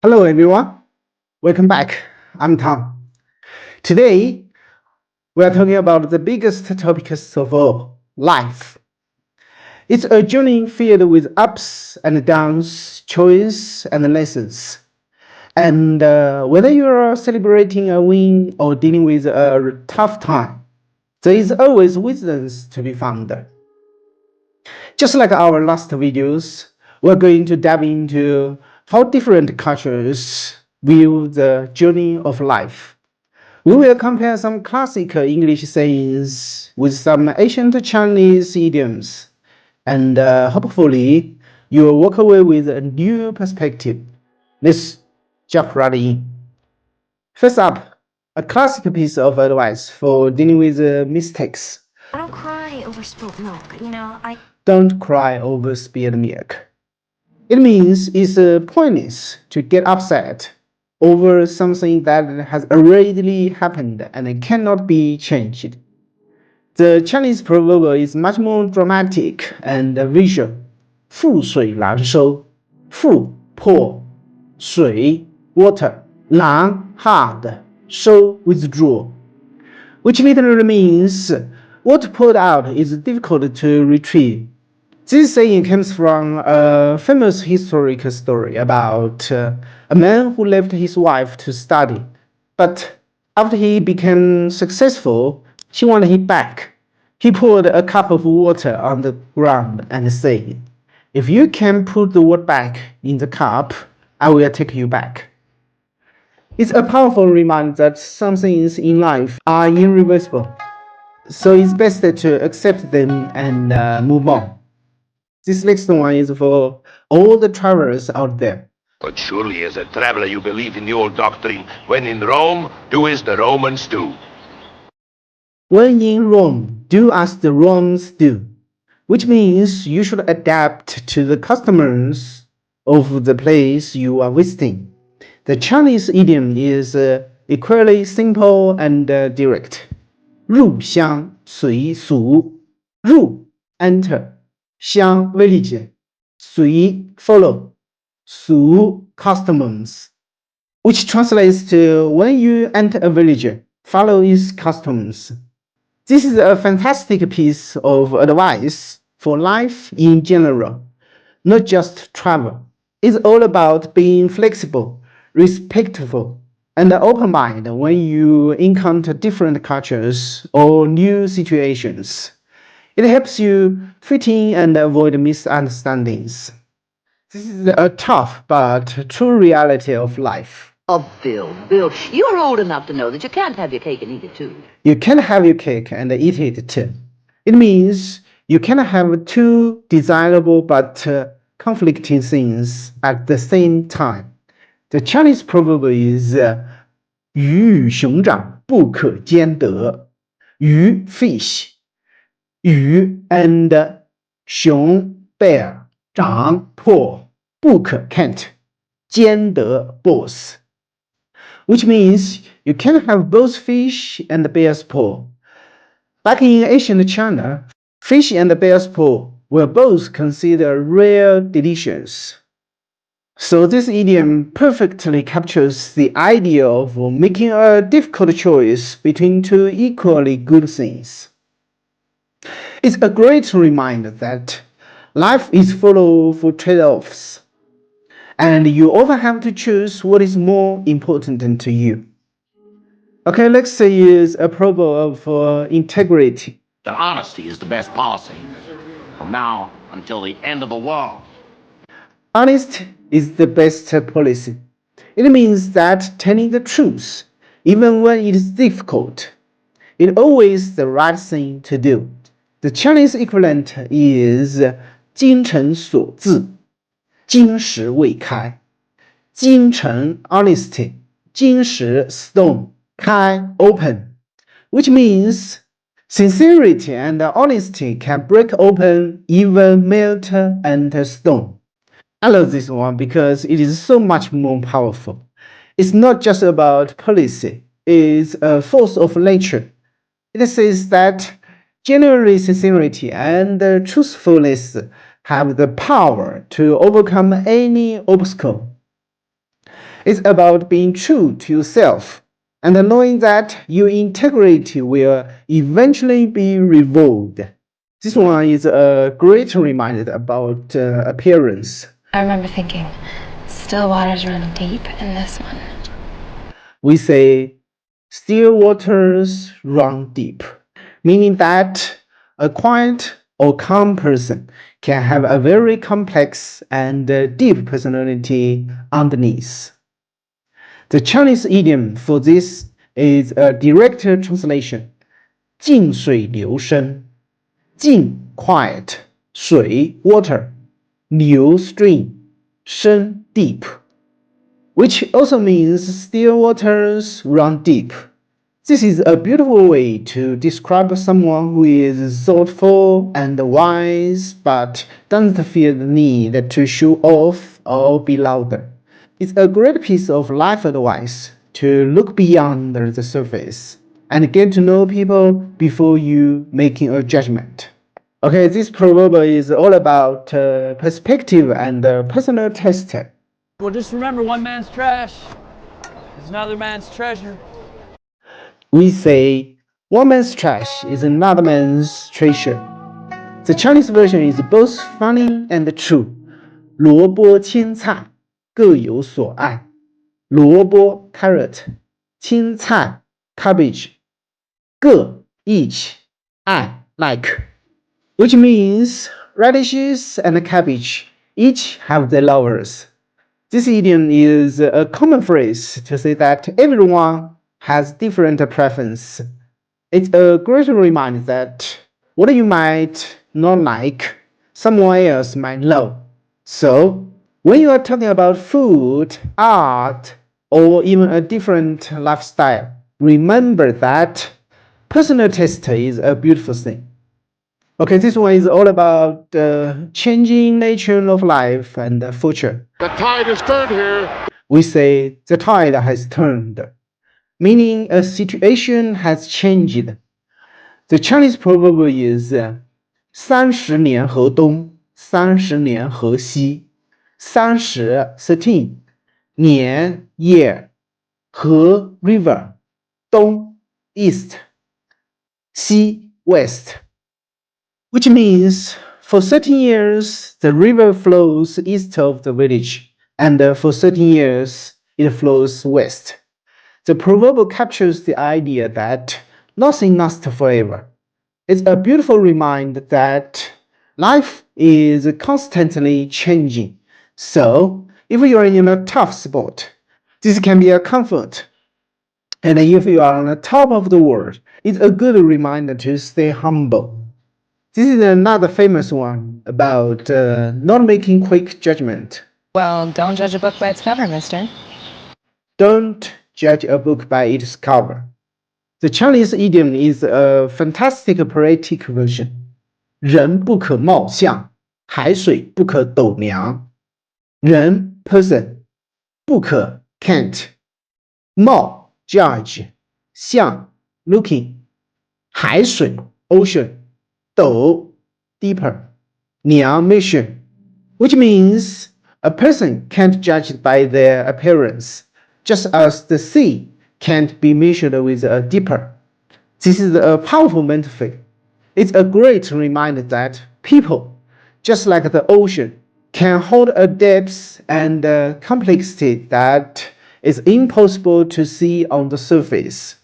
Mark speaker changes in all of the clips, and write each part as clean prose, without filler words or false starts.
Speaker 1: Hello everyone, welcome back. I'm Tom. Today we are talking about the biggest topic of all, life. It's a journey filled with ups and downs, choice and lessons. And whether you are celebrating a win or dealing with a tough time, there is always wisdom to be found. Just like our last videos, we're going to dive into how different cultures view the journey of life. We will compare some classic English sayings with some ancient Chinese idioms, and hopefully you will walk away with a new perspective. Let's jump right in. First up, a classic piece of advice for dealing with mistakes.
Speaker 2: Don't cry over spilt milk.
Speaker 1: Don't cry over spilled milk. It means it's pointless to get upset over something that has already happened and cannot be changed. The Chinese proverb is much more dramatic and visual. 覆水难收，覆 pour, 水 water, 难 hard, 收 withdraw, which literally means what poured out is difficult to retrieve. This saying comes from a famous historical story about a man who left his wife to study, but after he became successful, she wanted him back. He poured a cup of water on the ground and said, "If you can put the water back in the cup, I will take you back." It's a powerful reminder that some things in life are irreversible, so it's best to accept them and move on. This next one is for all the travelers out there.
Speaker 3: But surely as a traveler you believe in the old doctrine, when in Rome, do as the Romans do.
Speaker 1: When in Rome, do as the Romans do, which means you should adapt to the customs of the place you are visiting. The Chinese idiom is equally simple and direct. 入乡随俗，入 enter, 乡 village, 随 follow, 俗 customs, which translates to when you enter a village, follow its customs. This is a fantastic piece of advice for life in general, not just travel. It's all about being flexible, respectful, and open-minded when you encounter different cultures or new situations. It helps you fit in and avoid misunderstandings. This is a tough but true reality of life.
Speaker 4: Oh, Bill, you're old enough to know that you can't have your cake and eat it too.
Speaker 1: You can have your cake and eat it too. It means you cannot have two desirable but conflicting things at the same time. The Chinese proverb is 鱼与熊掌不可兼得。鱼 fish, 鱼 and 熊 bear, 掌 paw, 不可 can't, 兼得 both, which means you can have both fish and bear's paw. Back in ancient China, fish and bear's paw were both considered rare delicious. So this idiom perfectly captures the idea of making a difficult choice between two equally good things. It's a great reminder that life is full of trade-offs, and you often have to choose what is more important to you. Okay, let's say is a proverb of integrity.
Speaker 5: That honesty is the best policy, from now until the end of the world.
Speaker 1: Honest is the best policy. It means that telling the truth, even when it is difficult, is always the right thing to do. The Chinese equivalent is 精诚所至，金石未开。精诚 honesty, 金石 stone, 开 open, which means sincerity and honesty can break open even melt and stone. I love this one because it is so much more powerful. It's not just about policy, it's a force of nature. It says that genuine sincerity and truthfulness have the power to overcome any obstacle. It's about being true to yourself and knowing that your integrity will eventually be rewarded. This one is a great reminder about appearance.
Speaker 2: I remember thinking, still waters run deep in this one.
Speaker 1: We say, still waters run deep, meaning that a quiet or calm person can have a very complex and deep personality underneath. The Chinese idiom for this is a direct translation. 静水流深，静 quiet, 水 water, 流 stream, 深 deep, which also means still waters run deep. This is a beautiful way to describe someone who is thoughtful and wise but doesn't feel the need to show off or be louder. It's a great piece of life advice to look beyond the surface and get to know people before you making a judgment. Okay, this proverb is all about perspective and personal taste.
Speaker 6: Well, just remember, one man's trash is another man's treasure.
Speaker 1: We say, one man's trash is another man's treasure. The Chinese version is both funny and true. 萝卜青菜各有所爱。萝卜 carrot, 青菜 cabbage, 各 each, 爱 like, which means radishes and cabbage each have their lovers. This idiom is a common phrase to say that everyone has different preference. It's a great reminder that what you might not like, someone else might love. So, when you are talking about food, art, or even a different lifestyle, remember that personal taste is a beautiful thing. Okay, this one is all about the changing nature of life and the future.
Speaker 3: The tide has turned here.
Speaker 1: We say the tide has turned, meaning a situation has changed. The Chinese proverb is 30年河东，30年河西。30 13 年 year 河 river 东 east 西 west, which means for 13 years the river flows east of the village, and for 13 years it flows west. The proverb captures the idea that nothing lasts forever. It's a beautiful reminder that life is constantly changing. So, if you are in a tough spot, this can be a comfort. And if you are on the top of the world, it's a good reminder to stay humble. This is another famous one about not making quick judgment.
Speaker 2: Well, don't judge a book by its cover, mister.
Speaker 1: Don't judge a book by its cover. The Chinese idiom is a fantastic poetic version. 人不可貌相，海水不可斗量。人 person 不可 can't 貌 judge 相 looking 海水 ocean 斗 deeper 量 measure, which means a person can't judge by their appearance, just as the sea can't be measured with a dipper. This is a powerful metaphor. It's a great reminder that people, just like the ocean, can hold a depth and complexity that is impossible to see on the surface.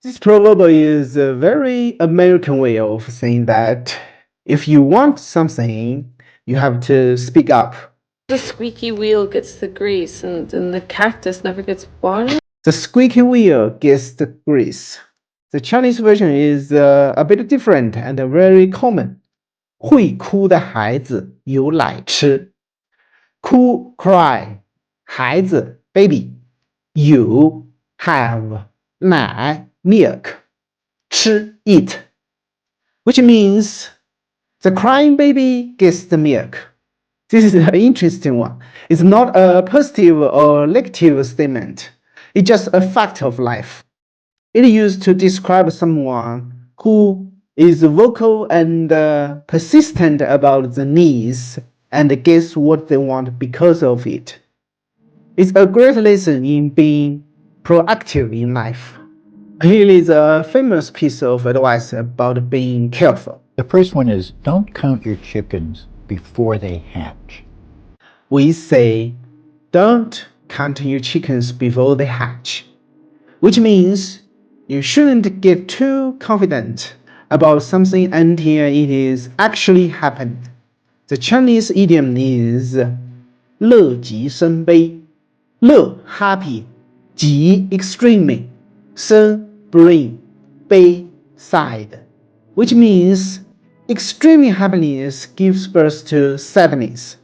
Speaker 1: This probably is a very American way of saying that if you want something, you have to speak up.
Speaker 7: The squeaky wheel gets the grease and the cactus never gets water.
Speaker 1: The squeaky wheel gets the grease. The Chinese version is a bit different and very common. 会哭的孩子有奶吃。哭 cry 孩子 baby 有 have 奶 milk 吃 eat, which means the crying baby gets the milk. This is an interesting one. It's not a positive or negative statement. It's just a fact of life. It used to describe someone who is vocal and persistent about the needs and gets what they want because of it. It's a great lesson in being proactive in life. Here is a famous piece of advice about being careful.
Speaker 8: The first one is don't count your chickens before they hatch.
Speaker 1: We say, don't count your chickens before they hatch, which means you shouldn't get too confident about something until it is actually happened. The Chinese idiom is 乐极生悲. 乐 happy, 极 extremely, 生 bring, 悲 sad, which means extreme happiness gives birth to sadness.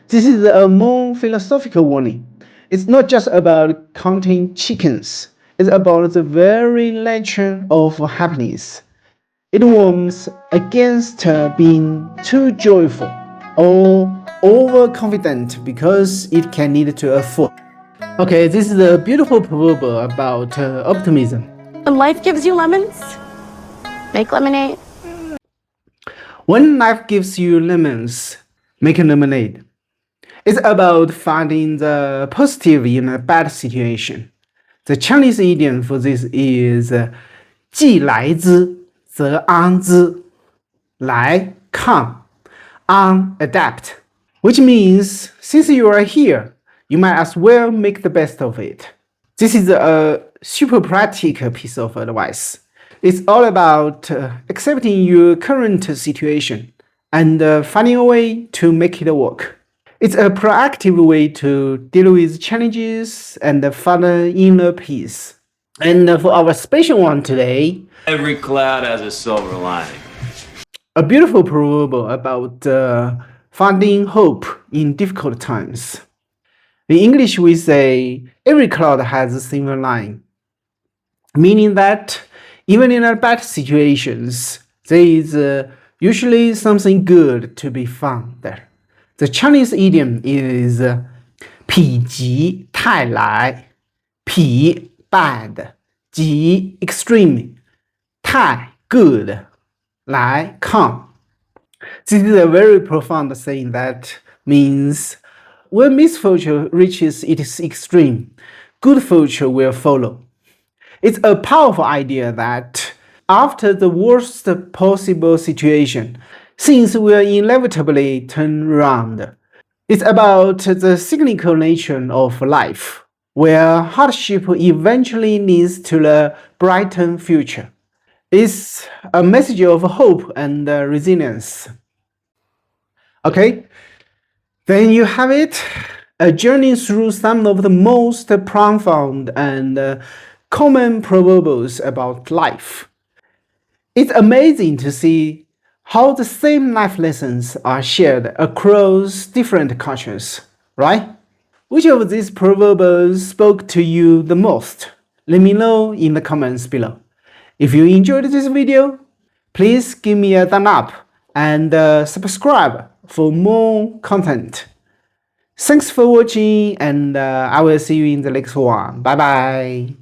Speaker 1: This is a more philosophical warning. It's not just about counting chickens, it's about the very nature of happiness. It warns against being too joyful or overconfident because it can lead to a fall. Okay, this is a beautiful proverb about optimism.
Speaker 2: When life gives you lemons, make lemonade.
Speaker 1: When life gives you lemons, make lemonade. It's about finding the positive in a bad situation. The Chinese idiom for this is 既来之则安之. 来 come, an adapt, which means since you are here, you might as well make the best of it. This is a super practical piece of advice. It's all about accepting your current situation and finding a way to make it work. It's a proactive way to deal with challenges and find inner peace. And for our special one today,
Speaker 9: every cloud has a silver lining.
Speaker 1: A beautiful proverb about finding hope in difficult times. In English, we say, every cloud has a silver lining, meaning that even in bad situations, there is usually something good to be found there. The Chinese idiom is 否极泰来. 否 bad, 极 extreme, 泰 good, 来 come. This is a very profound saying that means when misfortune reaches its extreme, good fortune will follow. It's a powerful idea that after the worst possible situation, things will inevitably turn around. It's about the cyclical nature of life, where hardship eventually leads to a brighter future. It's a message of hope and resilience. Okay, then you have it, a journey through some of the most profound and common proverbs about life. It's amazing to see how the same life lessons are shared across different cultures, right? Which of these proverbs spoke to you the most? Let me know in the comments below. If you enjoyed this video, please give me a thumb up and subscribe for more content. Thanks for watching, and I will see you in the next one. Bye bye.